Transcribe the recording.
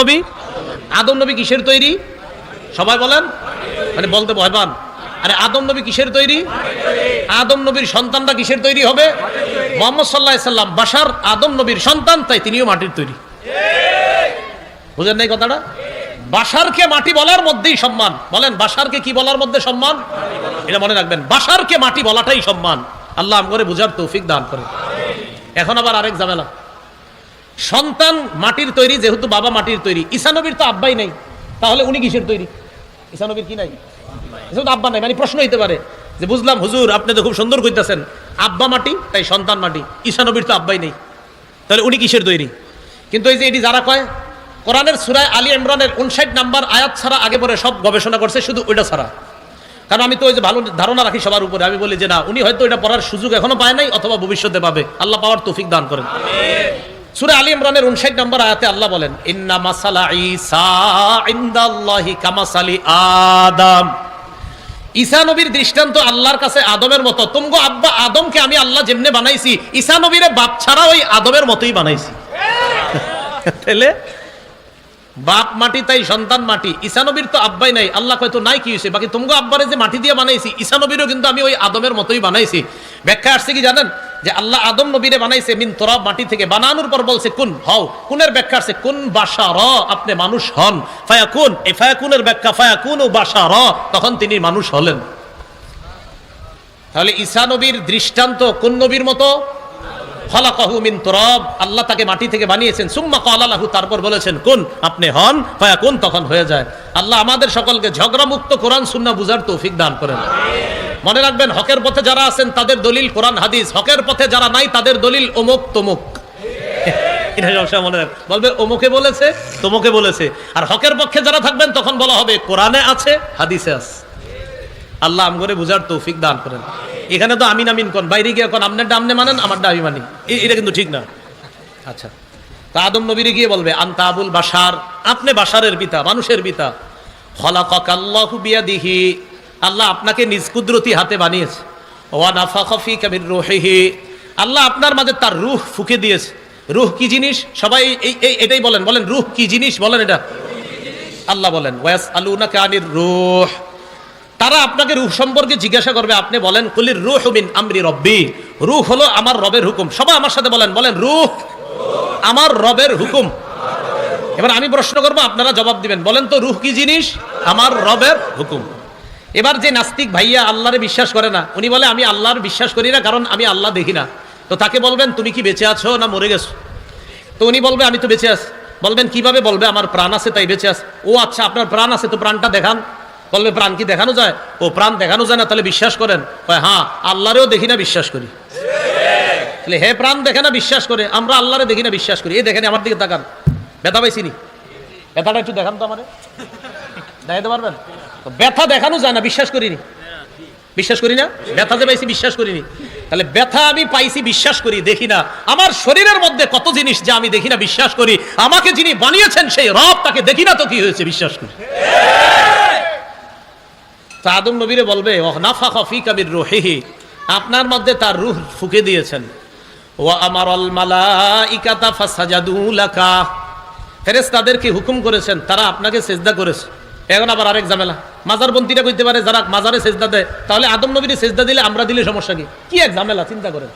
নবী? আদম নবী কিসের তৈরি? সবাই বলেন, মানে বলতে ভয় পান। আরে আদম নবী কিসের তৈরি? আদম নবীর সন্তানরা কিসের তৈরি হবে? মুহাম্মদ সাল্লাল্লাহু আলাইহি সাল্লাম বাশার আদম নবীর সন্তান, তাই তিনিও মাটির তৈরি। বুঝেন নাই কথাটা? বাশারকে মাটি বলার মধ্যেই সম্মান। বলেন বাশারকে কি বলার মধ্যে সম্মান? এটা মনে রাখবেন, বাশারকে মাটি বলাটাই সম্মান। আল্লাহ আমগরে বুঝার তৌফিক দান করেন। এখন আবার আরেক ঝামেলা, সন্তান মাটির তৈরি, যেহেতু বাবা মাটির তৈরি। ঈসা নবীর তো আব্বাই নাই, তাহলে উনি কিসের তৈরি? ঈসা নবীর কি নাই? যেহেতু আব্বা নাই, মানে প্রশ্ন হইতে পারে যে বুঝলাম হুজুর আপনি তো খুব সুন্দর কইতাছেন, আব্বা মাটি তাই সন্তান মাটি, ঈসা নবীর তো আব্বাই নেই, তাহলে উনি কিসের তৈরি? কিন্তু এই যে এটি যারা কয় কোরআনের সূরা আলী ইমরানের 59 নম্বর আয়াত ছাড়া আগে পরে সব গবেষণা করছে, শুধু ওইটা ছাড়া। কারণ আমি তো ওই যে ভালো ধারণা রাখি সবার উপরে, আমি বলি যে না, উনি হয়তো এটা পড়ার সুযোগ এখনো পায় নাই, অথবা ভবিষ্যতে পাবে। আল্লাহ পাওয়ার তৌফিক দান করেন। সূরা আলী ইমরানের 59 নম্বর আয়াতে আল্লাহ বলেন, ইন্না মাসালা ঈসা ইনদাল্লাহি কামাসালি আদম। ঈসা নবীর দৃষ্টান্ত আল্লাহর কাছে আদমের মতো। তুমগো আব্বা আদমকে আমি আল্লাহ যেমনে বানাইছি, ঈসা নবীর বাপ ছাড়া ওই আদমের মতোই বানাইছি। তাহলে বাপ মাটি তাই সন্তান মাটি। ঈসা নবীর তো আব্বাই নাই, আল্লাহ হয়তো নাই, কি হয়েছে? বাকি তুমগো আব্বারে যে মাটি দিয়ে বানাইছি, ঈসা নবীরও কিন্তু আমি ওই আদমের মতোই বানাইছি। ব্যাখ্যা আসছে কি জানেন? যে আল্লাহ আদম নবীরে বানাইছে মিন তুরাব, মাটি থেকে। বানানোর পর বলছে কুন, হও। কুনের ব্যাখ্যা আছে কুন বাশারা, আপনি মানুষ হন। ফায়াকুন, এই ফায়াকুনের ব্যাখ্যা ফায়াকুনু বাশারা, তখন তিনি মানুষ হলেন। তাহলে ঈসা নবীর দৃষ্টান্ত কোন নবীর মতো? খলাকাহু মিন তুরাব, আল্লাহ তাকে মাটি থেকে বানিয়েছেন। সুম্মা ক্বালা লাহু, তারপর বলেছেন কুন, আপনি হন। ফায়াকুন, তখন হয়ে যায়। আল্লাহ আমাদের সকলকে ঝগড়া মুক্ত কোরআন সুন্নাহ বুঝার তৌফিক দান করেন। মনে রাখবেন, হকের পথে যারা আছেন তাদের দলিল কোরআন হাদিস, হকের পথে যারা নাই তাদের দলিল অমুক তমুক। এটা সবসময় মনে রাখবেন, বলবে অমুকে বলেছে, তমুকে বলেছে। আর হকের পক্ষে যারা থাকবেন তখন বলা হবে কোরআনে আছে, হাদিসে আছে। আল্লাহ আমগরে বুঝার তৌফিক দান করেন। এখানে তো আমিন আমিন কোন, বাইরে গিয়ে কোন আপনারটা আপনি মানেন, আমারটা আমি মানি, এটা কিন্তু ঠিক না। আচ্ছা, তা আদম নবীরে গিয়ে বলবে আনতা আবুল বাশার, আপনি বাশারের পিতা, মানুষের পিতা। খলাকাকাল্লাহু বিয়াদিহি, আল্লাহ আপনাকে নিজ কুদরতি হাতে বানিয়েছে। ওয়া নাফাখা ফীকা মির রূহিহি, আল্লাহ আপনার মাঝে তার রূহ ফুঁকে দিয়েছে। রূহ কি জিনিস? সবাই এটাই বলেন, বলেন রূহ কি জিনিস, বলেন এটা। আল্লাহ বলেন ওয়াসআলুনাকা আনির রূহ, তারা আপনাকে রূহ সম্পর্কে জিজ্ঞাসা করবে, আপনি বলেন কুলির রূহু মিন আমরি রব্বি, রূহ হলো আমার রবের হুকুম। সবাই আমার সাথে বলেন, বলেন রূহ আমার রবের হুকুম। এবার আমি প্রশ্ন করব, আপনারা জবাব দিবেন। বলেন তো রূহ কি জিনিস? আমার রবের হুকুম। এবার যে নাস্তিক ভাইয়া আল্লাহরে বিশ্বাস করে না, উনি বলে আমি আল্লাহর বিশ্বাস করি না, কারণ আমি আল্লাহ দেখি না। তো তাকে বলবেন তুমি কি বেঁচে আছো না মরে গেছো? তো উনি বলবে আমি তো বেঁচে আছি। বলবেন কিভাবে? বলবে আমার প্রাণ আছে তাই বেঁচে আছে। ও আচ্ছা, আপনার প্রাণ আছে, তো প্রাণটা দেখান। বলবে প্রাণ কি দেখানো যায়? ও প্রাণ দেখানো যায় না, তাহলে বিশ্বাস করেন? হ্যাঁ, আল্লাহরেও দেখি না, বিশ্বাস করি। হে প্রাণ দেখে না, বিশ্বাস করে। আমরা আল্লাহরে দেখি না, বিশ্বাস করি। এই দেখেন আমার দিকে তাকান, ব্যথা পাইছি নি? ব্যথাটা একটু দেখান তো আমারে, দেখাতে পারবেন? ব্যথা দেখানো যায় না, বিশ্বাস করিনি, বিশ্বাস করি না। ব্যথা যে পাইছি বিশ্বাস করিনি, তাহলে ব্যথা আমি পাইছি বিশ্বাস করি, দেখি না। আমার শরীরের মধ্যে কত জিনিস যা আমি দেখি না, বিশ্বাস করি। আমাকে যিনি বানিয়েছেন সেই রব, তাকে দেখি না তো কি হয়েছে, বিশ্বাস করি। তা আদম নবীরে বলবে নাফাখা ফীকা মির রূহিহি, আপনার মধ্যে তার রূহ ফুঁকে দিয়েছেন। ওয়া আমারাল মালাইকাতা ফাসাজাদু লাকা, ফেরেশতাদেরকে হুকুম করেছেন, তারা আপনাকে সিজদা করেছে। এখন আবার আরেক ঝামেলা, মাজারপন্থীরা কইতে পারে যারা মাজারে সিজদা দেয়, তাহলে আদম নবীরে সিজদা দিলে আমরা দিলে সমস্যা কি? কি এক ঝামেলা, চিন্তা করেন।